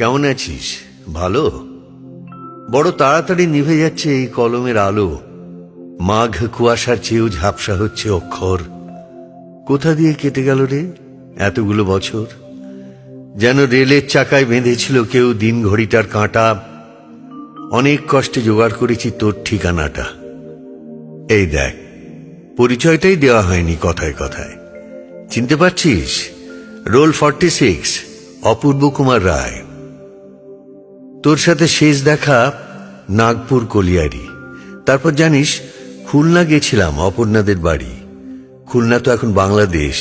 কেমন আছিস? ভালো? বড় তাড়াতাড়ি নিভে যাচ্ছে এই কলমের আলো। মাঘ কুয়াশার চেয়েও ঝাপসা হচ্ছে অক্ষর। কোথা দিয়ে কেটে গেল রে এতগুলো বছর? যেন রেলের চাকায় বেঁধেছিল কেউ দিন ঘড়িটার কাঁটা। অনেক কষ্টে জোগাড় করেছি তোর ঠিকানাটা। এই দেখ, পরিচয়টাই দেওয়া হয়নি কথায় কথায়। চিনতে পারছিস? রোল 46, অপূর্ব কুমার রায়। তোর সাথে শেষ দেখা নাগপুর কলিয়ারি। তারপর জানিস খুলনা গেছিলাম অপর্ণাদের বাড়ি। খুলনা তো এখন বাংলাদেশ।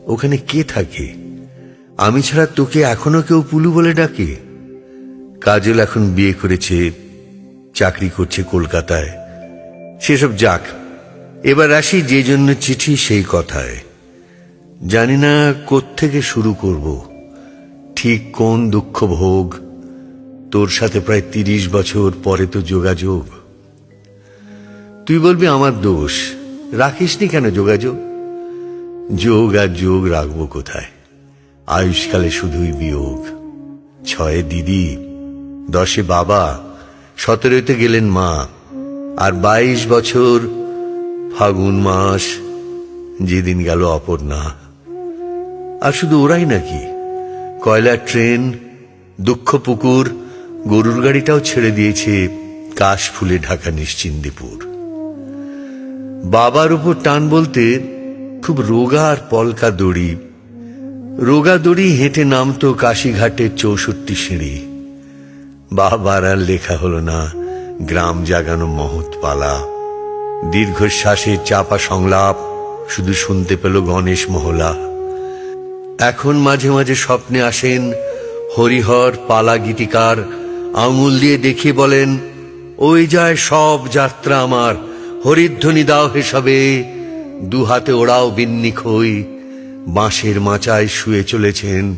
ওখানে কে থাকে? আমি ছাড়া তোকে এখনো কেউ পুলু বলে ডাকে? কাজল এখন বিয়ে করেছে, চাকরি করছে কলকাতায়। সেসব যাক, এবার আসি যে জন্য চিঠি সেই কথায়। জানি না কোত্থেকে শুরু করব, ঠিক কোন দুঃখ ভোগ। তোর সাথে প্রায় 30 বছর পরে তো যোগাযোগ। তুই বলবি আমার দোষ, রাখিসনি কেন যোগাযোগ? যোগ আর যোগ রাখবো কোথায়? আয়ুষ্কালে শুধুই বিয়োগ। 6 দিদি, 10 বাবা, 17তে গেলেন মা, আর 22 বছর ফাগুন মাস যেদিন গেল অপর্ণা। আর শুধু ওরাই নাকি, কয়লার ট্রেন, দুঃখ পুকুর, গরুর গাড়িটাও ছেড়ে দিয়েছে কাশ ফুলে ঢাকা নিশ্চিন্দিপুর। বাবার উপর টান বলতে খুব রোগা আর পলকা দড়ি। রোগা দড়ি হেঁটে নামতো কাশীঘাটের 64 সিঁড়ি। বাবার আর লেখা হলো না গ্রাম জাগানো মহৎ পালা। দীর্ঘশ্বাসের চাপা সংলাপ শুধু শুনতে পেল গণেশ মহলা। এখন মাঝে মাঝে স্বপ্নে আসেন হরিহর পালা গীতিকার, আঙুল দিয়ে দেখিয়ে বলেন, ওই যায় সব যাত্রা আমার, হরিধ্বনি দাও হে সবে। দুহাতে ওড়াও বিন্নি খই, বাঁশের মাচায় শুয়ে চলেছেন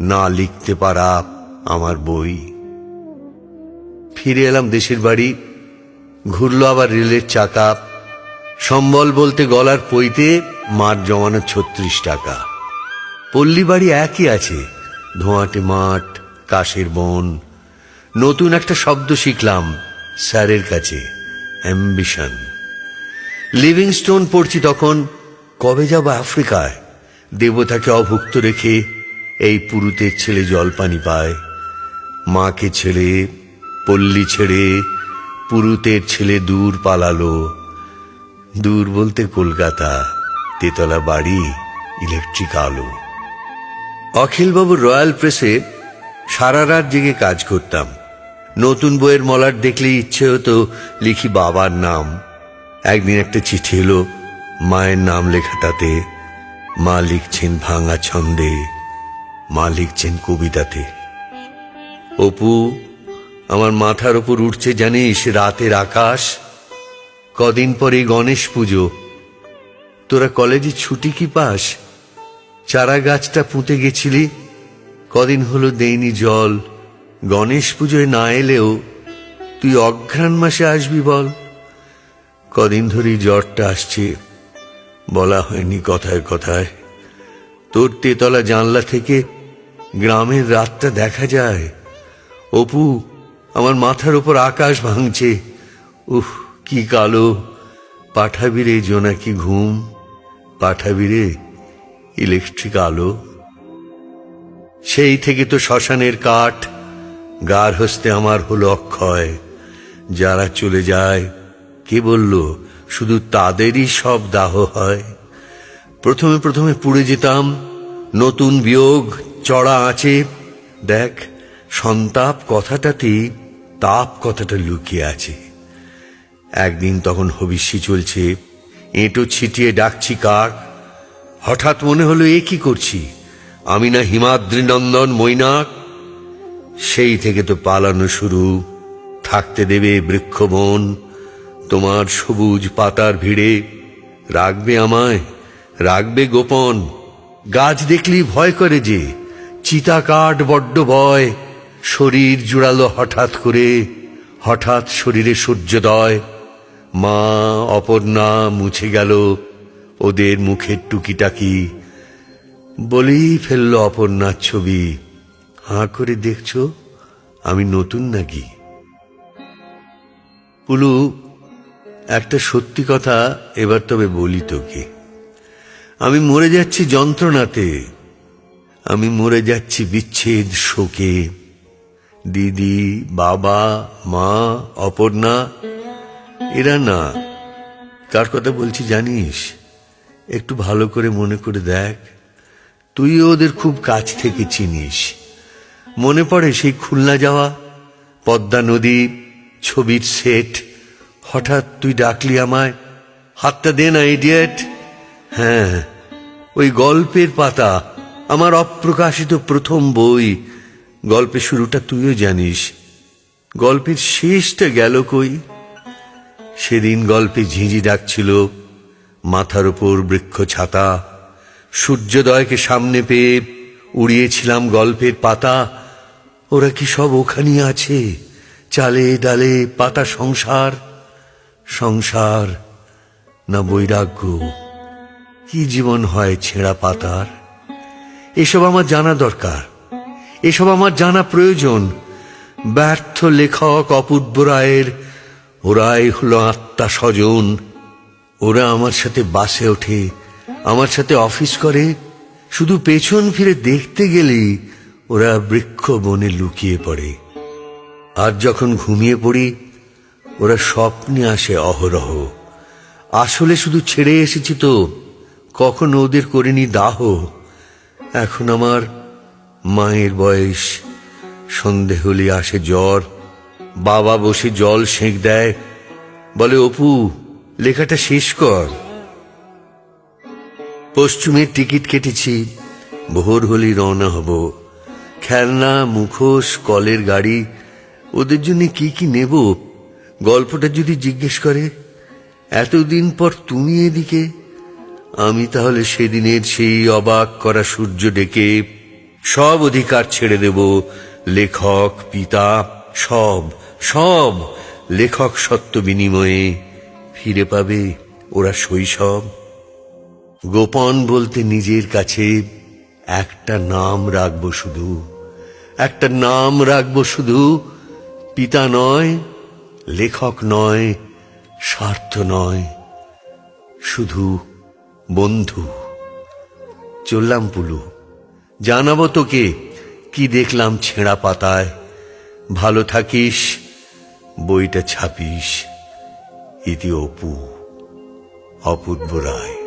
না লিখতে পারা আমার বই। ফিরে এলাম দেশের বাড়ি। ঘুরলো আবার রেলের চাকা। সম্বল বলতে গলার পইতে মার জমানো 36 টাকা। পল্লী বাড়ি একই আছে, ধোঁয়াটে মাঠ, কাশের বন। নতুন একটা শব্দ শিখলাম স্যারের কাছে, অ্যাম্বিশন। লিভিংস্টোন পড়ছি তখন। কবে যাব আফ্রিকায়? দেবতাকে অভুক্ত রেখে এই পুরুতের ছেলে জলপানি পায়। মাকে ছেড়ে, পল্লী ছেড়ে, পুরুতের ছেলে দূর পালালো। দূর বলতে কলকাতা, তেতলা বাড়ি, ইলেকট্রিক আলো। অখিলবাবুর রয়্যাল প্রেসে সারা রাত জেগে কাজ করতাম। নতুন বইয়ের মলাট দেখলে ইচ্ছে হতো লিখি বাবার নাম। একদিন একটা চিঠি এলো, মায়ের নাম লেখা তাতে। মা লিখছেন ভাঙা ছন্দে, মা লিখছেন কবিতাতে। অপু, আমার মাথার ওপর উঠছে জানিস রাতের আকাশ। কদিন পরে গণেশ পুজো। তোরা কলেজে ছুটি কি পাস? চারা গাছটা পুঁতে গেছিলি, কদিন হলো দেইনি জল। গণেশ পুজোয় না এলেও তুই অঘ্রাণ মাসে আসবি বল। কদিন ধরেই জ্বরটা আসছে, বলা হয়নি কথায় কথায়। তোর তেতলা জানলা থেকে গ্রামের রাতটা দেখা যায়। অপু, আমার মাথার ওপর আকাশ ভাঙছে। উহ, কি কালো। পাঠাবি রে জোনাকি ঘুম, পাঠাবি রে ইলেকট্রিক আলো। সেই থেকে তো শ্মশানের কাঠ, গার হস্তে আমার হলো অক্ষয়। যারা চলে যায়, কে বলল শুধু তাদেরই সব দাহ হয়? প্রথমে প্রথমে পুড়ে যেতাম, নতুন বিয়োগ চড়া আছে। দেখ, সন্তাপ কথাটাতেই তাপ কথাটা লুকিয়ে আছে। একদিন তখন হবিষ্যি চলছে, এঁটো ছিটিয়ে ডাকছি কাক। হঠাৎ মনে হলো এ কি করছি, আমি না হিমাদ্রি নন্দন মৈনাক? সেই থেকে তো পালানো শুরু। থাকতে দেবে বৃক্ষবন তোমার সবুজ পাতার ভিড়ে? রাখবে আমায়, রাখবে গোপন? গাছ দেখলেই ভয় করে যে, চিতা কাঠ বড্ড ভয়। শরীর জুড়ালো হঠাৎ করে, হঠাৎ শরীরে সূর্যোদয়। মা অপর্ণা মুছে গেল ওদের মুখের টুকিটাকি। বলেই ফেলল অপর্ণার ছবি, হাঁ করে দেখছো আমি নতুন নাকি? পুলু, একটা সত্যি কথা এবার তবে বলি তোকে। আমি মরে যাচ্ছি যন্ত্রণাতে, আমি মরে যাচ্ছি বিচ্ছেদ শোকে। দিদি, বাবা, মা, অপর্ণা, এরা না। কার কথা বলছি জানিস? একটু ভালো করে মনে করে দেখ, তুইও ওদের খুব কাছ থেকে চিনিস। মনে পড়ে সেই খুলনা যাওয়া, পদ্মা নদী, ছবির সেট। হঠাৎ তুই ডাকলি আমায়, হাতটা দে না ইডিয়েট। হ্যাঁ, ওই গল্পের পাতা, আমার অপ্রকাশিত প্রথম বই। গল্পের শুরুটা তুইও জানিস, গল্পের শেষটা গেল কই? সেদিন গল্পে ঝিঁঝি ডাকছিল, মাথার উপর বৃক্ষ ছাতা। সূর্যোদয়কে সামনে পেয়ে উড়িয়েছিলাম গল্পের পাতা। ওরা কি সব ওখানেই আছে? চালে ডালে পাতা সংসার, সংসার না বৈরাগ্য? কি জীবন হয় ছেঁড়া পাতার? এসব আমার জানা দরকার, এসব আমার জানা প্রয়োজন। ব্যর্থ লেখক অপূর্ব রায়ের ওরাই হলো আত্মা স্বজন। ওরা আমার সাথে বাসে ওঠে, আমার সাথে অফিস করে, শুধু পেছন ফিরে দেখতে গেলেই ওরা বৃক্ষ বনে লুকিয়ে পড়ে। আর যখন ঘুমিয়ে পড়ি, ওরা স্বপ্নে আসে অহরহ। আসলে শুধু ছেড়ে এসেছি তো, কখনো ওদের করিনি দাহ। এখন আমার মায়ের বয়স, সন্ধে হলে আসে জ্বর। বাবা বসে জল সেঁক দেয়, বলে অপু লেখাটা শেষ কর। পশ্চিমের টিকিট কেটেছি, ভোর হলেই রওনা হব। খেলনা, মুখোশ, কলের গাড়ি, ওদের জন্য কি কি নেব? গল্পটা যদি জিজ্ঞেস করে, এতদিন পর তুমি এদিকে, আমি তাহলে সেদিনের সেই অবাক করা সূর্য ডেকে সব অধিকার ছেড়ে দেব। লেখক, পিতা, সব সব লেখক সত্য বিনিময়ে ফিরে পাবে ওরা শৈশব। গোপন বলতে নিজের কাছে একটা নাম রাখবো শুধু, একটা নাম রাখবো শুধু। পিতা নয়, লেখক নয়, স্বার্থ নয়, শুধু বন্ধু। চললাম পুলু, জানাবো তোকে কি দেখলাম ছেঁড়া পাতায়। ভালো থাকিস, বইটা ছাপিস। ইতি অপু, অপূর্ব রায়।